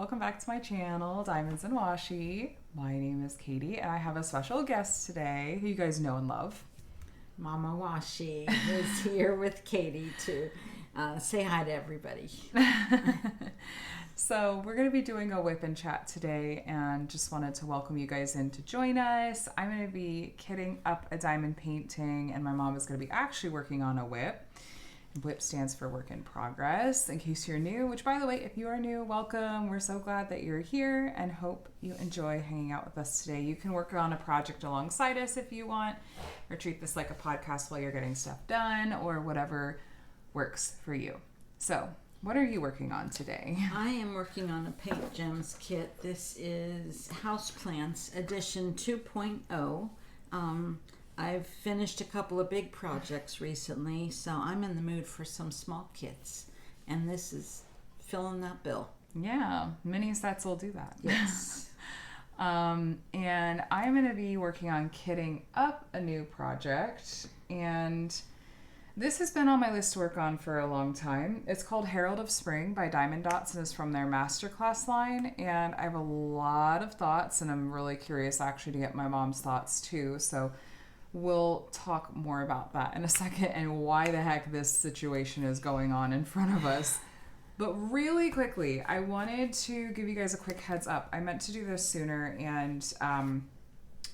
welcome back to my channel, Diamonds and Washi. My name is Katie, and I have a special guest today who you guys know and love. Mama Washi is here with Katie to say hi to everybody. So we're going to be doing a WIP and Chat today, and just wanted to welcome you guys in to join us. I'm going to be kitting up a diamond painting, and my mom is going to be actually working on a WIP. WIP stands for work in progress, in case you're new, which by the way, if you are new, welcome. We're so glad that you're here and hope you enjoy hanging out with us today. You can work on a project alongside us if you want, or treat this like a podcast while you're getting stuff done, or whatever works for you. So, what are you working on today? I am working on a Paint Gems kit. This is Houseplants Edition 2.0. I've finished a couple of big projects recently, so I'm in the mood for some small kits, and this is filling that bill. Yeah, mini sets will do that. Yes. And I'm going to be working on kitting up a new project, and this has been on my list to work on for a long time. It's called Herald of Spring by Diamond Dots, and is from their Masterclass line, and I have a lot of thoughts, and I'm really curious actually to get my mom's thoughts too, so we'll talk more about that in a second and why the heck this situation is going on in front of us. But really quickly, I wanted to give you guys a quick heads up. I meant to do this sooner and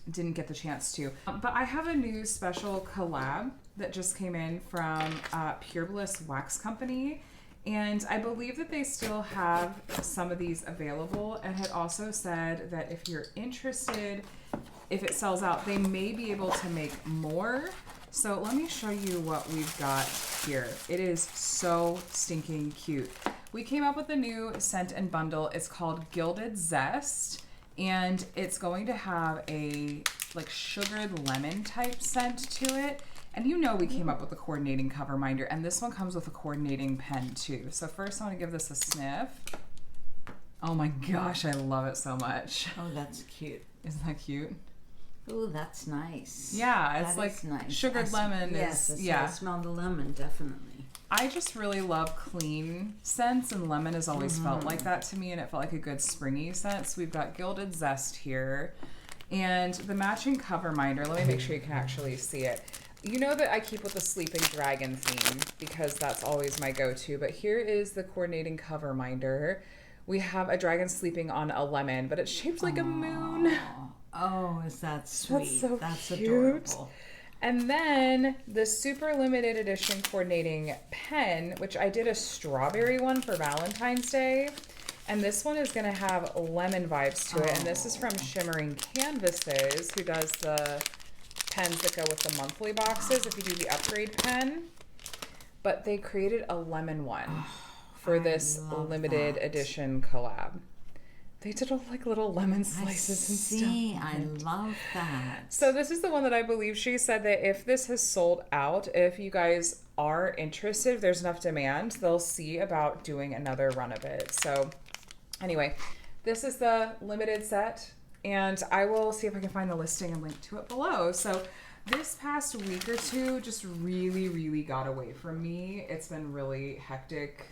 didn't get the chance to. But I have a new special collab that just came in from Pure Bliss Wax Company. And I believe that they still have some of these available, and had also said that if you're interested, if it sells out, they may be able to make more. So let me show you what we've got here. It is so stinking cute. We came up with a new scent and bundle. It's called Gilded Zest, and it's going to have a like sugared lemon type scent to it. And you know we came up with a coordinating cover minder, and this one comes with a coordinating pen too. So first I want to give this a sniff. Oh my gosh, I love it so much. Oh, that's cute. Isn't that cute? Oh, that's nice. Yeah, it's that like nice. sugared lemon. Yes, yeah. I smell the lemon, definitely. I just really love clean scents, and lemon has always felt like that to me, and it felt like a good springy scent. So we've got Gilded Zest here, and the matching cover minder. Let me make sure you can actually see it. You know that I keep with the sleeping dragon theme because that's always my go-to, but here is the coordinating cover minder. We have a dragon sleeping on a lemon, but it's shaped like a moon. Oh, is that sweet? That's cute. Adorable. And then the super limited edition coordinating pen, which I did a strawberry one for Valentine's Day. And this one is going to have lemon vibes to it. And this is from Shimmering Canvases, who does the pens that go with the monthly boxes if you do the upgrade pen. But they created a lemon one for this limited edition collab. They did like little lemon slices and stuff. I love that. So this is the one that I believe she said that if this has sold out, if you guys are interested, if there's enough demand, they'll see about doing another run of it. So anyway, this is the limited set, and I will see if I can find the listing and link to it below. So this past week or two just really got away from me. It's been really hectic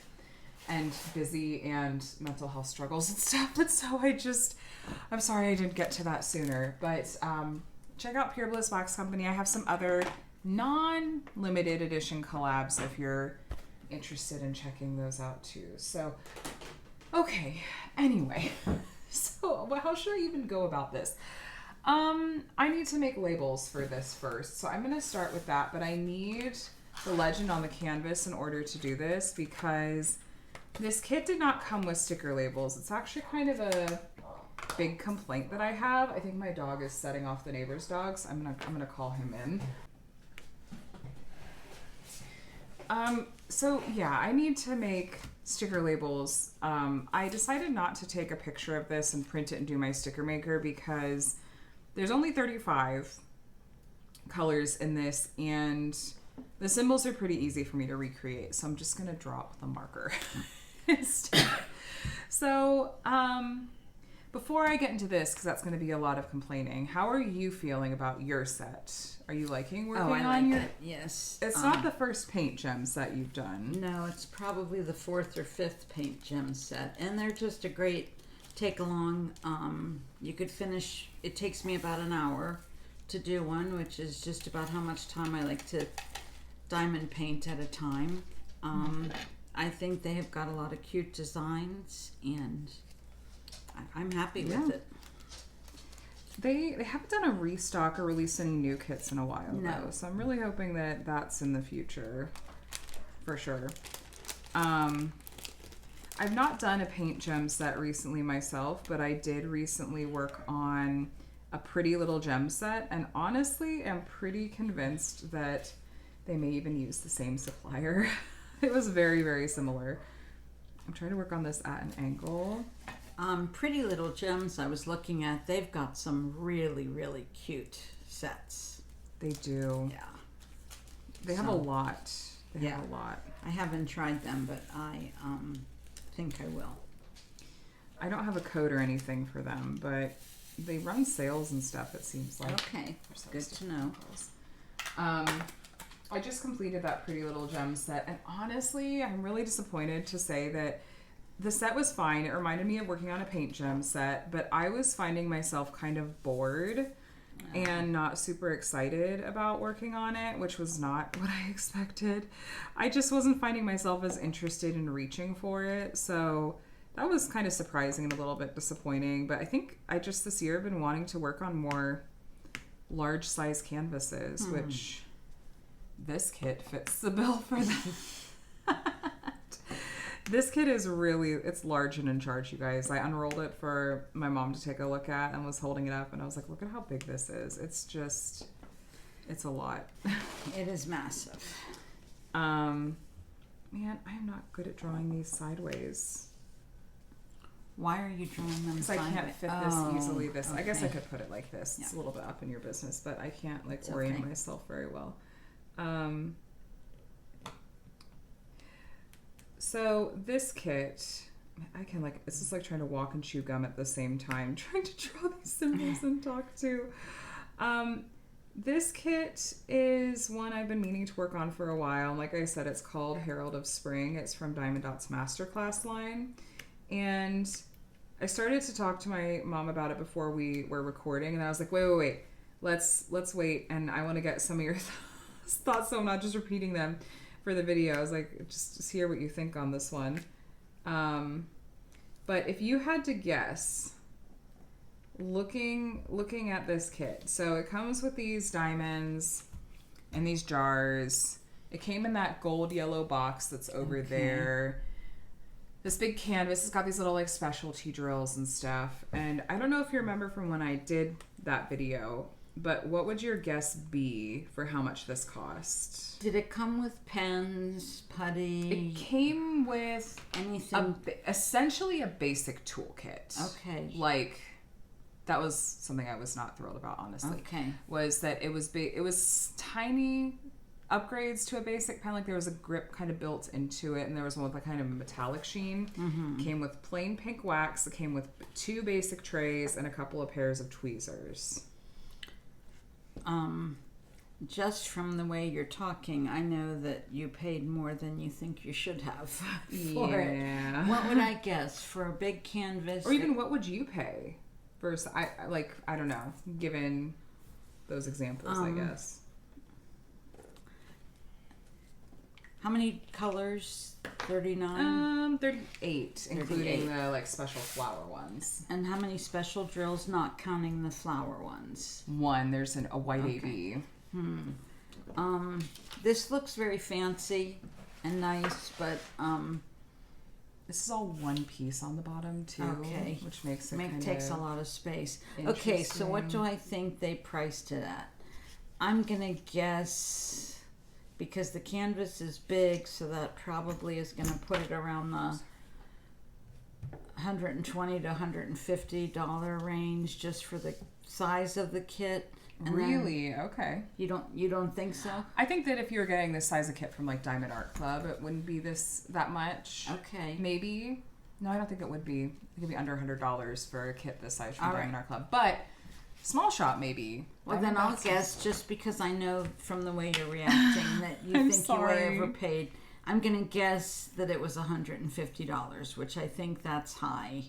and busy and mental health struggles and stuff. And so I'm sorry I didn't get to that sooner. But check out Pure Bliss Wax Company. I have some other non-limited edition collabs if you're interested in checking those out too. So, okay. Anyway, so how should I even go about this? I need to make labels for this first. So I'm going to start with that, but I need the legend on the canvas in order to do this because this kit did not come with sticker labels. It's actually kind of a big complaint that I have. I think my dog is setting off the neighbor's dogs. I'm gonna call him in. So yeah, I need to make sticker labels. I decided not to take a picture of this and print it and do my sticker maker because there's only 35 colors in this, and the symbols are pretty easy for me to recreate. So I'm just gonna draw it with a marker. So before I get into this, because that's going to be a lot of complaining, how are you feeling about your set? Are you liking working on your? It. Yes. It's not the first paint gem set you've done. No, it's probably the 4th or 5th paint gem set, and they're just a great take along. You could finish. It takes me about an hour to do one, which is just about how much time I like to diamond paint at a time. I think they have got a lot of cute designs, and I'm happy with it. They haven't done a restock or released any new kits in a while, No. though. So I'm really hoping that that's in the future, for sure. I've not done a paint gem set recently myself, but I did recently work on a pretty little gem set, and honestly, I'm pretty convinced that they may even use the same supplier. It was very, very similar. I'm trying to work on this at an angle. Pretty Little Gems I was looking at, they've got some really, really cute sets. They do. Yeah. They have a lot. They have a lot. I haven't tried them, but I think I will. I don't have a code or anything for them, but they run sales and stuff, it seems like. Okay, good to know. I just completed that Pretty Little Gem set, and honestly, I'm really disappointed to say that the set was fine. It reminded me of working on a paint gem set, but I was finding myself kind of bored and not super excited about working on it, which was not what I expected. I just wasn't finding myself as interested in reaching for it, so that was kind of surprising and a little bit disappointing. But I think I just this year have been wanting to work on more large size canvases, which this kit fits the bill for that. This kit is really, it's large and in charge, you guys. I unrolled it for my mom to take a look at and was holding it up, and I was like, look at how big this is. It's just, it's a lot. It is massive. Man, I am not good at drawing these sideways. Why are you drawing them Because I sideways? can't fit this easily. I guess I okay. could put it like this. It's a little bit up in your business, but I can't It's orient okay. myself very well. So this kit, I can this is like trying to walk and chew gum at the same time, trying to draw these symbols and talk to. This kit is one I've been meaning to work on for a while. Like I said, it's called Herald of Spring. It's from Diamond Dot's Masterclass line. And I started to talk to my mom about it before we were recording, and I was like, wait. Let's wait, and I want to get some of your thoughts so I'm not just repeating them for the video. I was like, just hear what you think on this one. But if you had to guess, looking at this kit, so it comes with these diamonds and these jars. It came in that gold yellow box that's over there. This big canvas has got these little like specialty drills and stuff. And I don't know if you remember from when I did that video, but what would your guess be for how much this cost? Did it come with pens, putty? It came with anything? Essentially a basic toolkit. Okay. Like, that was something I was not thrilled about, honestly. Okay. Was that it was big? It was tiny upgrades to a basic pen. Like there was a grip kind of built into it, and there was one with like kind of a metallic sheen. Came with plain pink wax. It came with 2 basic trays and a couple of pairs of tweezers. Just from the way you're talking, I know that you paid more than you think you should have for it. What would I guess for a big canvas? Or even what would you pay? First, I don't know, given those examples, I guess. How many colors? 39? 38, including the like special flower ones. And how many special drills, not counting the flower ones? 1. There's a white AB. This looks very fancy and nice, but this is all one piece on the bottom too, okay, which makes it takes a lot of space. Okay, so what do I think they priced it at? I'm gonna guess, because the canvas is big, so that probably is gonna put it around the $120 to $150 range just for the size of the kit. And really? Okay. You don't think so? I think that if you were getting this size of kit from like Diamond Art Club, it wouldn't be that much. Okay. Maybe. No, I don't think it would be. It could be under $100 for a kit this size from Diamond Art Club. But small shop maybe. Well, then I'll guess, just because I know from the way you're reacting that you think you were overpaid. I'm gonna guess that it was $150, which I think that's high.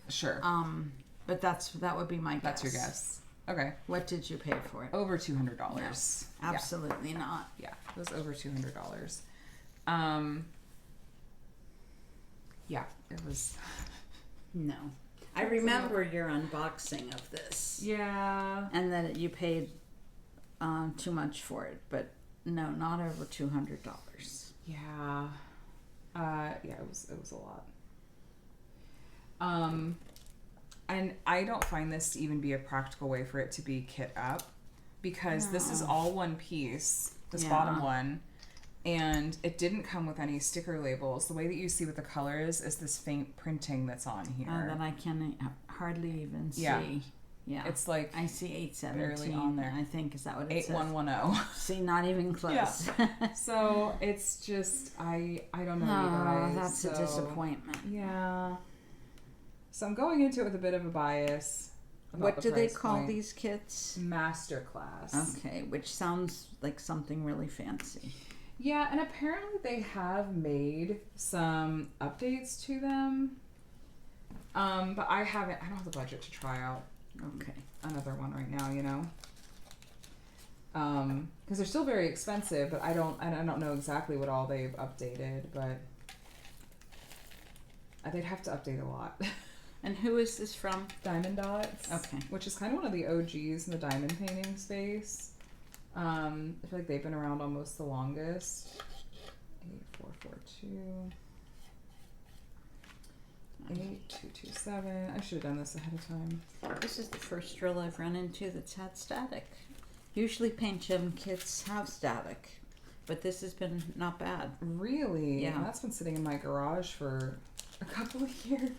Sure. But that would be my guess. That's your guess. Okay. What did you pay for it? Over $200. No, absolutely not. Yeah, it was over $200. Yeah, it was. No. I remember your unboxing of this. Yeah. And that you paid too much for it, but no, not over $200. Yeah. It was a lot. And I don't find this to even be a practical way for it to be kit up, because this is all one piece, this bottom one, and it didn't come with any sticker labels. The way that you see with the colors is this faint printing that's on here. That I can hardly even see. Yeah. It's like I see 817 barely on there. I think, is that what it says? 8110. See, not even close. Yeah. So it's just I don't know, you guys. That's a disappointment. Yeah. So I'm going into it with a bit of a bias. What do they call these kits? Masterclass. Okay, which sounds like something really fancy. Yeah, and apparently they have made some updates to them. But I don't have the budget to try out another one right now, you know. Because they're still very expensive, but I don't know exactly what all they've updated, but they'd have to update a lot. And who is this from? Diamond Dots. Okay. Which is kind of one of the OGs in the diamond painting space. I feel like they've been around almost the longest. 8442. 8227. I should have done this ahead of time. This is the first drill I've run into that's had static. Usually paint gem kits have static, but this has been not bad. Really? Yeah. That's been sitting in my garage for a couple of years.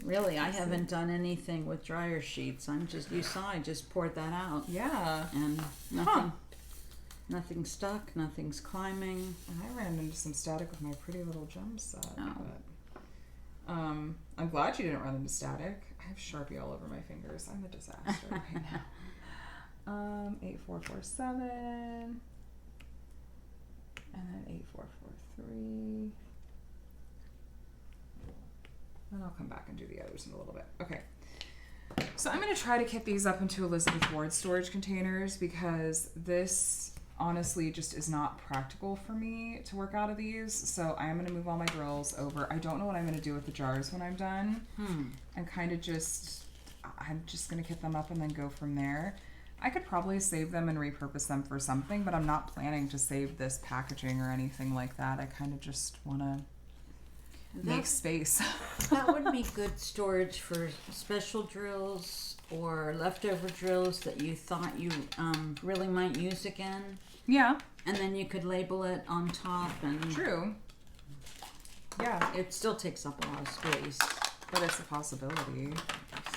Really, I haven't done anything with dryer sheets. I just poured that out. Yeah. And nothing's stuck, nothing's climbing. I ran into some static with my pretty little gem set. Oh. But, I'm glad you didn't run into static. I have Sharpie all over my fingers. I'm a disaster right now. 8447. And then 8443. And I'll come back and do the others in a little bit. Okay. So I'm going to try to kit these up into Elizabeth Ward storage containers, because this honestly just is not practical for me to work out of these. So I am going to move all my drills over. I don't know what I'm going to do with the jars when I'm done. And kind of I'm just going to kit them up and then go from there. I could probably save them and repurpose them for something, but I'm not planning to save this packaging or anything like that. I kind of just want to make space. That would be good storage for special drills or leftover drills that you thought you really might use again. Yeah. And then you could label it on top. And True. Yeah. it still takes up a lot of space. But it's a possibility.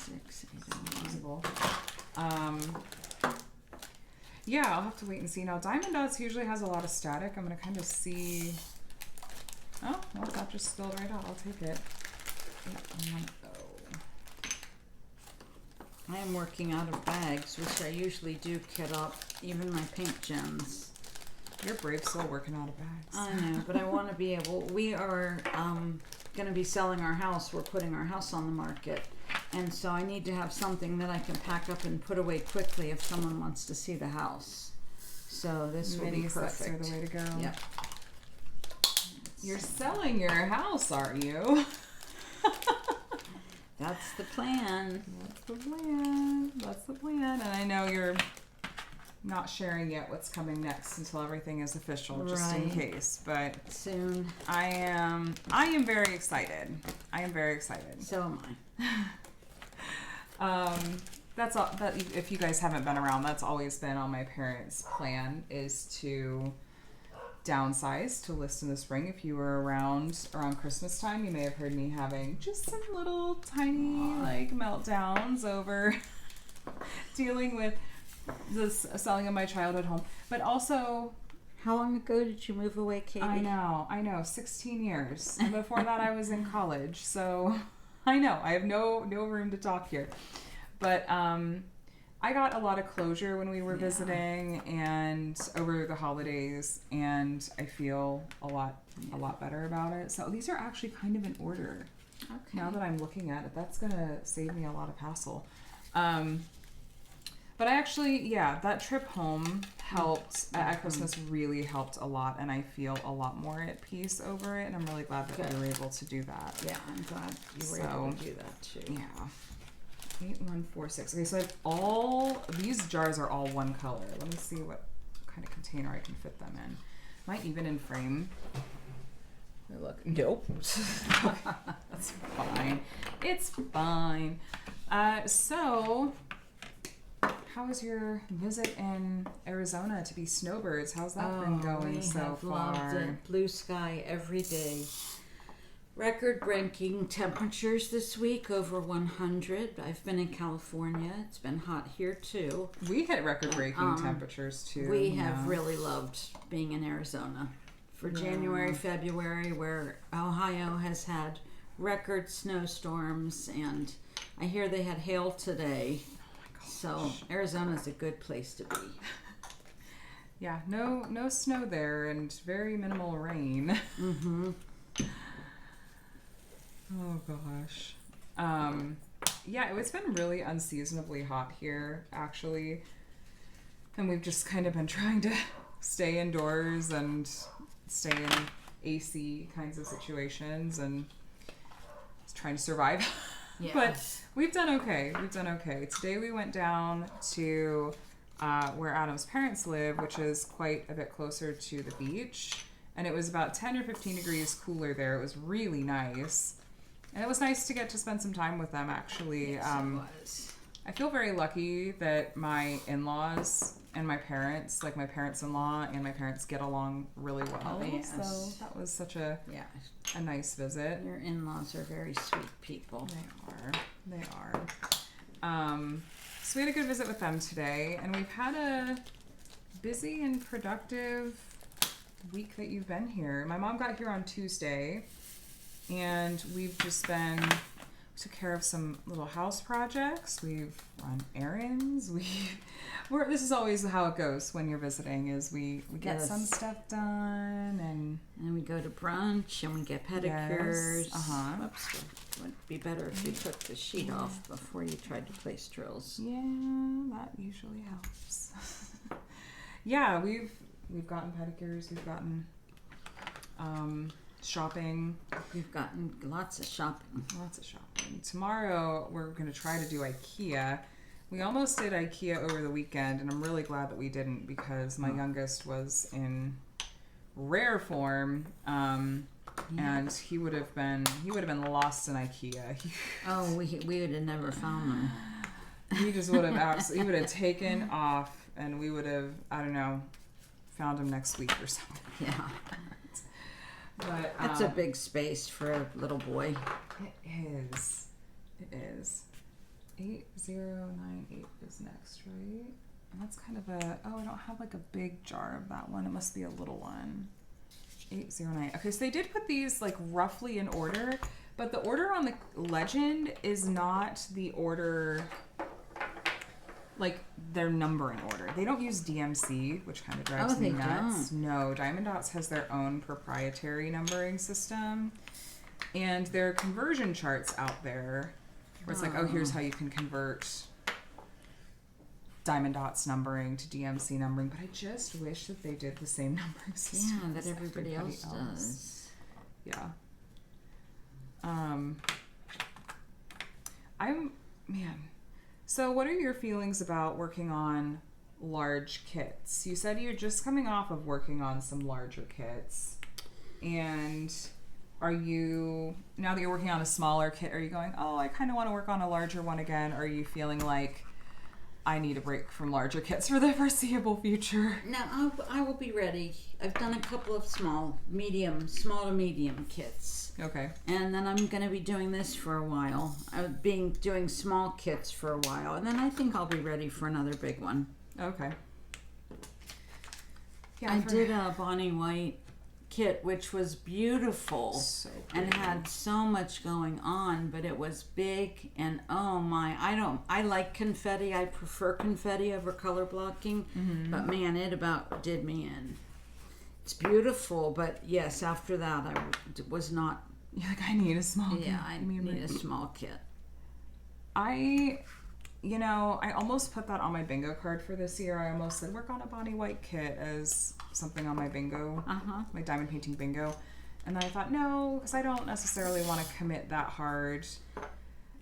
6, 8, Feasible. Yeah, I'll have to wait and see. Now, Diamond Dots usually has a lot of static. I'm going to kind of see. Oh, well, that just spilled right out. I'll take it. 8110. I am working out of bags, which I usually do kit up, even my paint gems. You're brave soul working out of bags. I know, but I want to be able. We are going to be selling our house. We're putting our house on the market, and so I need to have something that I can pack up and put away quickly if someone wants to see the house. So this will be Mini sets are perfect. the way to go. Yep. You're selling your house, aren't you? That's the plan. That's the plan. That's the plan. And I know you're not sharing yet what's coming next until everything is official, just in case. But soon. I am very excited. I am very excited. So am I. That's all. That if you guys haven't been around, that's always been on my parents' plan, is to downsize to list in the spring. If you were around Christmas time, you may have heard me having just some little tiny meltdowns over dealing with the selling of my childhood home. But also, how long ago did you move away, Katie? I know, 16 years. And before that, I was in college, so I know I have no room to talk here. But I got a lot of closure when we were visiting and over the holidays, and I feel a lot better about it. So these are actually kind of in order. Okay. Now that I'm looking at it, that's gonna save me a lot of hassle. But I actually, that trip home helped at Christmas, really helped a lot, and I feel a lot more at peace over it, and I'm really glad that we were able to do that. Yeah, I'm glad you were able to do that too. Yeah. 8146. Okay, so I have these jars are all one color. Let me see what kind of container I can fit them in. Am I even in frame? Look, nope. That's fine. It's fine. So, how was your visit in Arizona to be snowbirds? How's that been going so far? Loved it. Blue sky every day. Record-breaking temperatures this week, over 100. I've been in California. It's been hot here too. We hit record-breaking temperatures too. We have really loved being in Arizona. For January, February, where Ohio has had record snowstorms, and I hear they had hail today. So Arizona's a good place to be. Yeah, no snow there, and very minimal rain. Mm-hmm. Oh gosh. It's been really unseasonably hot here, actually. And we've just kind of been trying to stay indoors and stay in AC kinds of situations and just trying to survive. Yes. But we've done okay. Today we went down to where Adam's parents live, which is quite a bit closer to the beach. And it was about 10 or 15 degrees cooler there. It was really nice. And it was nice to get to spend some time with them, actually. Yes, it was. I feel very lucky that my in-laws and my parents, like my parents-in-law and my parents, get along really well. Oh, yes. So that was such a nice visit. Your in-laws are very sweet people. They are. So we had a good visit with them today, and we've had a busy and productive week that you've been here. My mom got here on Tuesday, and we've just took care of some little house projects. We've run errands. This is always how it goes when you're visiting, is we get some stuff done, and we go to brunch, and we get pedicures. Yes. Uh-huh. Oops, it would be better if you took the sheet off before you tried to place drills. Yeah, that usually helps. Yeah, we've gotten pedicures. We've gotten shopping. We've gotten lots of shopping. Tomorrow we're going to try to do IKEA. We almost did IKEA over the weekend, and I'm really glad that we didn't, because my youngest was in rare form, and he would have been lost in IKEA. We would have never found them. He just would have he would have taken off, and we would have, I don't know, found him next week or something. Yeah. But that's a big space for a little boy. It is. 8098 is next, right? And that's kind of I don't have like a big jar of that one. It must be a little one. 809. Okay, so they did put these like roughly in order, but the order on the legend is not the order, like their number in order. They don't use DMC, which kind of drives me nuts. Don't. No, Diamond Dots has their own proprietary numbering system, and there are conversion charts out there where it's like, here's how you can convert Diamond Dots numbering to DMC numbering. But I just wish that they did the same numbering system. Yeah, that everybody else does. Yeah. So what are your feelings about working on large kits? You said you're just coming off of working on some larger kits. And are you, now that you're working on a smaller kit, are you going, I kind of want to work on a larger one again? Or are you feeling like I need a break from larger kits for the foreseeable future? No, I will be ready. I've done a couple of small to medium kits. Okay. And then I'm going to be doing this for a while. I've been doing small kits for a while. And then I think I'll be ready for another big one. Okay. Yeah, I did a Bonnie White kit, which was beautiful, and had so much going on, but it was big, and I like confetti. I prefer confetti over color blocking, but man, it about did me in. It's beautiful, but yes, after that I was not You're like, I need a small kit. Yeah, I need a small kit. I almost put that on my bingo card for this year. I almost said work on a Bonnie White kit as something on my bingo, my diamond painting bingo. And then I thought, no, because I don't necessarily want to commit that hard.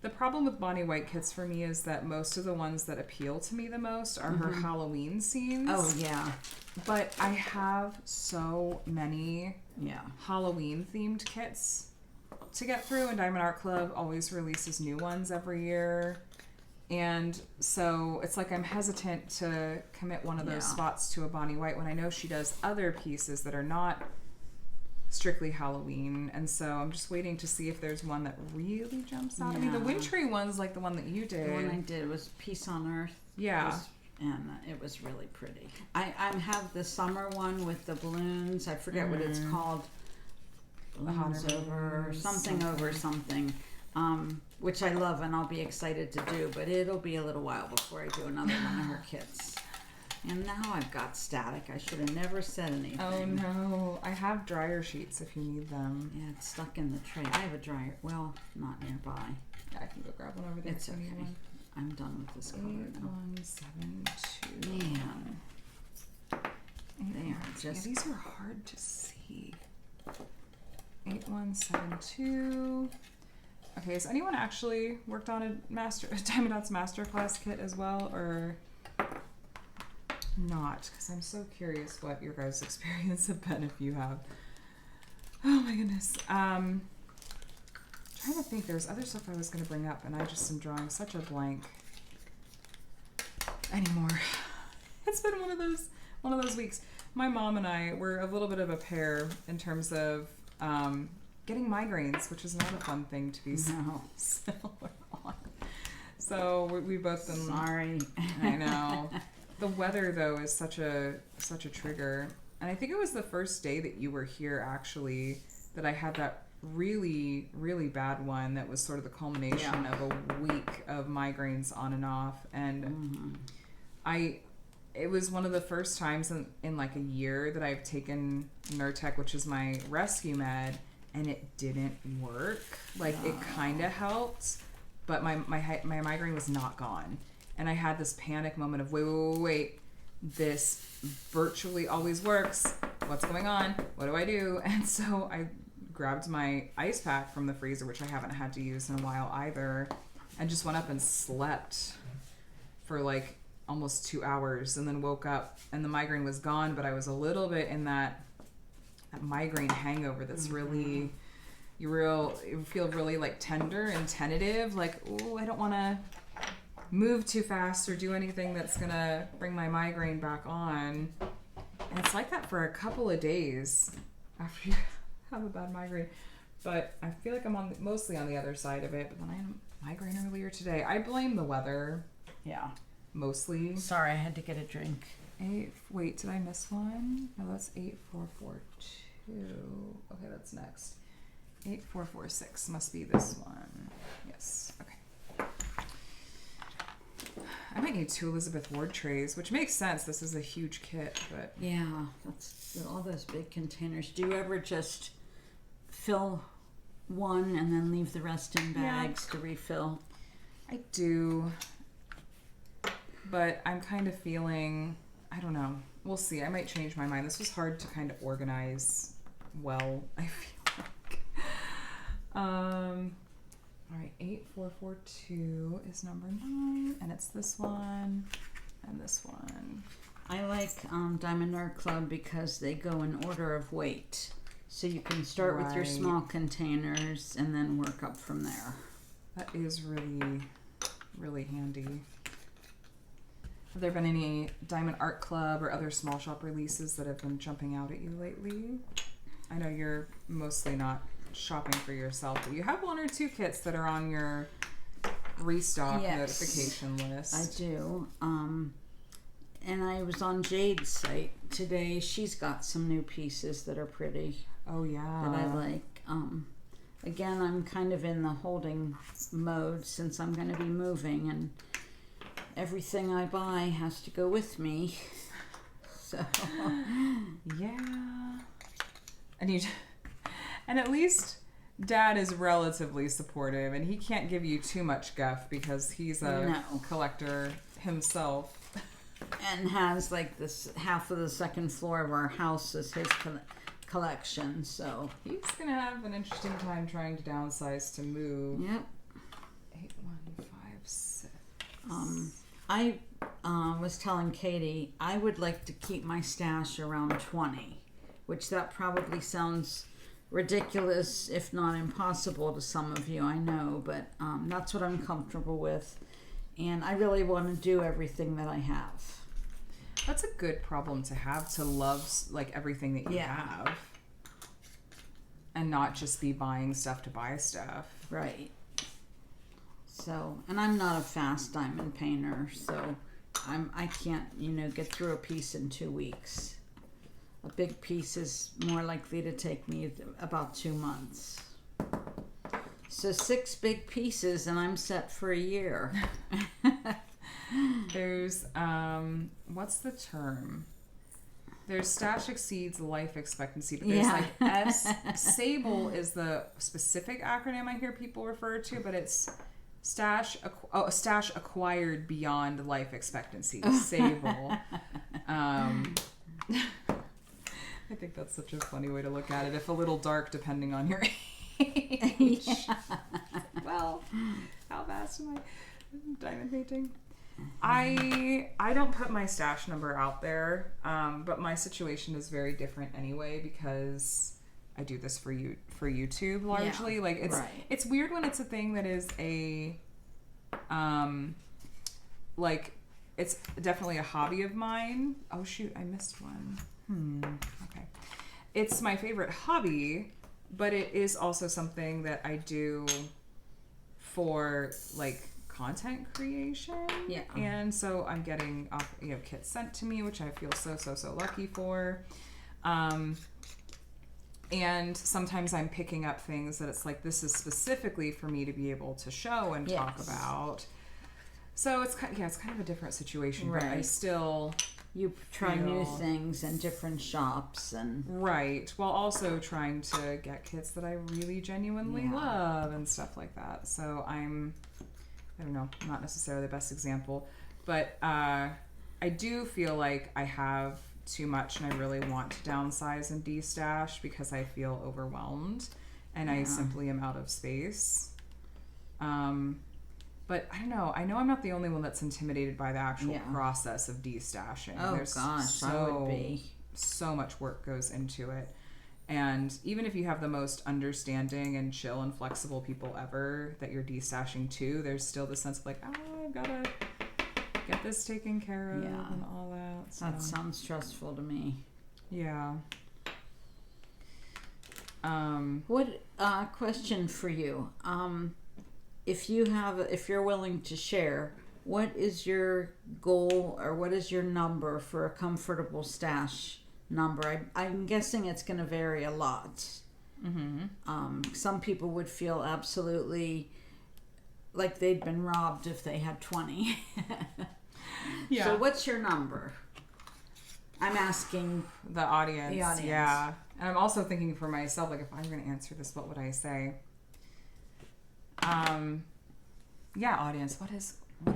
The problem with Bonnie White kits for me is that most of the ones that appeal to me the most are her Halloween scenes. Oh, yeah. But I have so many Halloween themed kits to get through, and Diamond Art Club always releases new ones every year. And so it's like I'm hesitant to commit one of those spots to a Bonnie White when I know she does other pieces that are not strictly Halloween. And so I'm just waiting to see if there's one that really jumps out. I mean, the wintry one's like the one that you did. The one I did was Peace on Earth. Yeah. And it was really pretty. I have the summer one with the balloons. I forget what it's called. Balloons over something over something. Which I love and I'll be excited to do, but it'll be a little while before I do another one of her kits. And now I've got static. I should have never said anything. Oh no. I have dryer sheets if you need them. Yeah, it's stuck in the tray. I have a dryer. Well, not nearby. Yeah, I can go grab one over there. It's okay. I'm done with this color now. 8172. Man. They are just... Yeah, these are hard to see. 8172. Okay, has anyone actually worked on a Diamond Dots Masterclass kit as well, or not? Because I'm so curious what your guys' experience have been if you have. Oh my goodness. Trying to think, there's other stuff I was going to bring up, and I just am drawing such a blank anymore. It's been one of those weeks. My mom and I were a little bit of a pair in terms of getting migraines, which is not a fun thing to be similar on. So we've both been... Sorry. I know. The weather, though, is such a trigger. And I think it was the first day that you were here, actually, that I had that really, really bad one that was sort of the culmination of a week of migraines on and off. And it was one of the first times in like a year that I've taken Nurtec, which is my rescue med, and it didn't work. Like, it kind of helped, but my migraine was not gone. And I had this panic moment of, wait, this virtually always works. What's going on? What do I do? And so I grabbed my ice pack from the freezer, which I haven't had to use in a while either, and just went up and slept for like almost 2 hours, and then woke up and the migraine was gone, but I was a little bit in that migraine hangover that's really, you feel really like tender and tentative, like, oh, I don't want to move too fast or do anything that's gonna bring my migraine back on. And it's like that for a couple of days after you have a bad migraine. But I feel like I'm mostly on the other side of it. But then I had a migraine earlier today. I blame the weather. Yeah. Mostly. Sorry, I had to get a drink. Wait, did I miss one? No, that's 8442. Okay, that's next. 8446 must be this one. Yes. Okay. I might need 2 Elizabeth Ward trays, which makes sense. This is a huge kit, but... Yeah, that's all those big containers. Do you ever just fill one and then leave the rest in bags to refill? I do. But I'm kind of feeling... I don't know. We'll see. I might change my mind. This was hard to kind of organize well, I feel like. All right, 8442 is number 9, and it's this one and this one. I like Diamond Art Club because they go in order of weight. So you can start with your small containers and then work up from there. That is really, really handy. Have there been any Diamond Art Club or other small shop releases that have been jumping out at you lately? I know you're mostly not shopping for yourself, but you have 1 or 2 kits that are on your restock notification list. I do. And I was on Jade's site today. She's got some new pieces that are pretty. Oh yeah. That I like. Again, I'm kind of in the holding mode since I'm going to be moving, and everything I buy has to go with me. So yeah. And at least Dad is relatively supportive, and he can't give you too much guff because he's a collector himself. And has like this half of the second floor of our house is his collection, so he's gonna have an interesting time trying to downsize to move. Yep. 8156. I was telling Katie I would like to keep my stash around 20, which that probably sounds ridiculous, if not impossible to some of you, I know, but that's what I'm comfortable with, and I really want to do everything that I have. That's a good problem to have, to love like everything that you have, and not just be buying stuff to buy stuff. Right. So, and I'm not a fast diamond painter, so I can't get through a piece in 2 weeks. A big piece is more likely to take me about 2 months. So 6 big pieces and I'm set for a year. There's, what's the term? There's stash exceeds life expectancy, but there's SABLE is the specific acronym I hear people refer to, but it's stash acquired beyond life expectancy. SABLE. I think that's such a funny way to look at it, if a little dark depending on your age. Well, how fast am I diamond painting? I don't put my stash number out there, but my situation is very different anyway because I do this for YouTube largely. Like it's weird when it's a thing that is a like it's definitely a hobby of mine. Oh shoot, I missed one. Okay. It's my favorite hobby, but it is also something that I do for like content creation. Yeah. And so I'm getting kits sent to me, which I feel so lucky for. And sometimes I'm picking up things that it's like, this is specifically for me to be able to show and talk about. So it's kind of a different situation, but I still... You try new things in different shops and... Right, while also trying to get kits that I really genuinely love and stuff like that. So I don't know, not necessarily the best example, but I do feel like I have too much and I really want to downsize and de-stash because I feel overwhelmed and I simply am out of space. But I don't know. I know I'm not the only one that's intimidated by the actual process of de-stashing. Oh, gosh, I would be. So much work goes into it. And even if you have the most understanding and chill and flexible people ever that you're de-stashing to, there's still the sense of like, I've got to get this taken care of and all that. So. That sounds stressful to me. Yeah. What question for you? If you're willing to share, what is your goal or what is your number for a comfortable stash number? I'm guessing it's going to vary a lot. Mm-hmm. Some people would feel absolutely like they'd been robbed if they had 20. Yeah. So what's your number? I'm asking the audience. Yeah. And I'm also thinking for myself, like if I were going to answer this, what would I say? Audience, what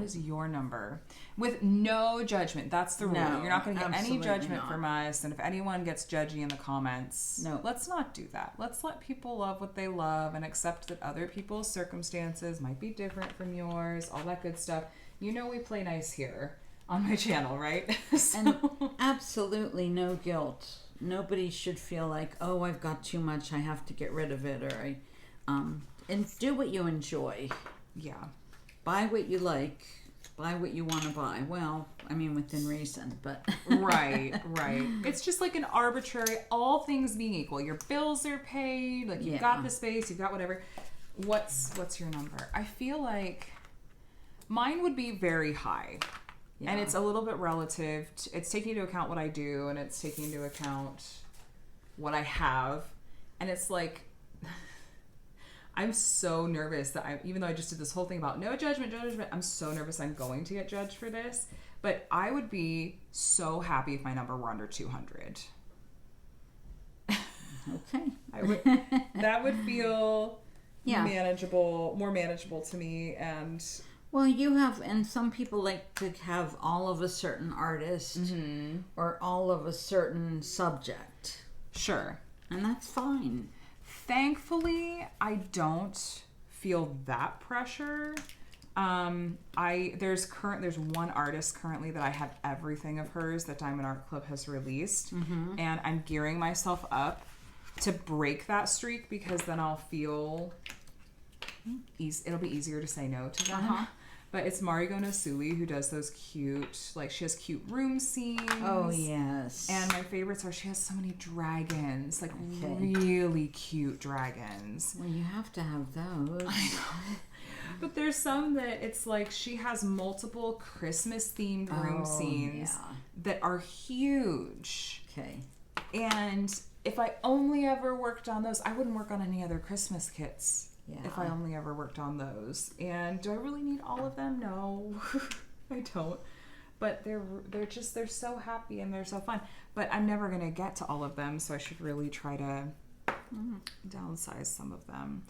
is your number? With no judgment. That's the rule. No, you're not going to get any judgment from us. And if anyone gets judgy in the comments, let's not do that. Let's let people love what they love and accept that other people's circumstances might be different from yours, all that good stuff. You know we play nice here on my channel, right? And absolutely no guilt. Nobody should feel like, oh, I've got too much, I have to get rid of it, or and do what you enjoy. Yeah. Buy what you like. Buy what you want to buy. Well, I mean, within reason, but... Right. It's just like an arbitrary, all things being equal. Your bills are paid, like you've got the space, you've got whatever. What's your number? I feel like mine would be very high. Yeah. And it's a little bit relative. It's taking into account what I do, and it's taking into account what I have. And it's like... I'm so nervous that even though I just did this whole thing about no judgment, I'm so nervous I'm going to get judged for this. But I would be so happy if my number were under 200. Okay. That would feel Yeah. more manageable to me. And Well, you have, and some people like to have all of a certain artist or all of a certain subject, sure. and that's fine. Thankfully, I don't feel that pressure. There's one artist currently that I have everything of hers that Diamond Art Club has released, and I'm gearing myself up to break that streak because then I'll feel it'll be easier to say no to them. But it's Marigo Nasuli who does those cute, like she has cute room scenes. Oh, yes. And my favorites are she has so many dragons, like really cute dragons. Well, you have to have those. I know. But there's some that it's like she has multiple Christmas themed room scenes that are huge. Okay. And if I only ever worked on those, I wouldn't work on any other Christmas kits. Yeah. If I only ever worked on those. And do I really need all of them? No, I don't. But they're so happy and they're so fun. But I'm never gonna get to all of them, so I should really try to downsize some of them.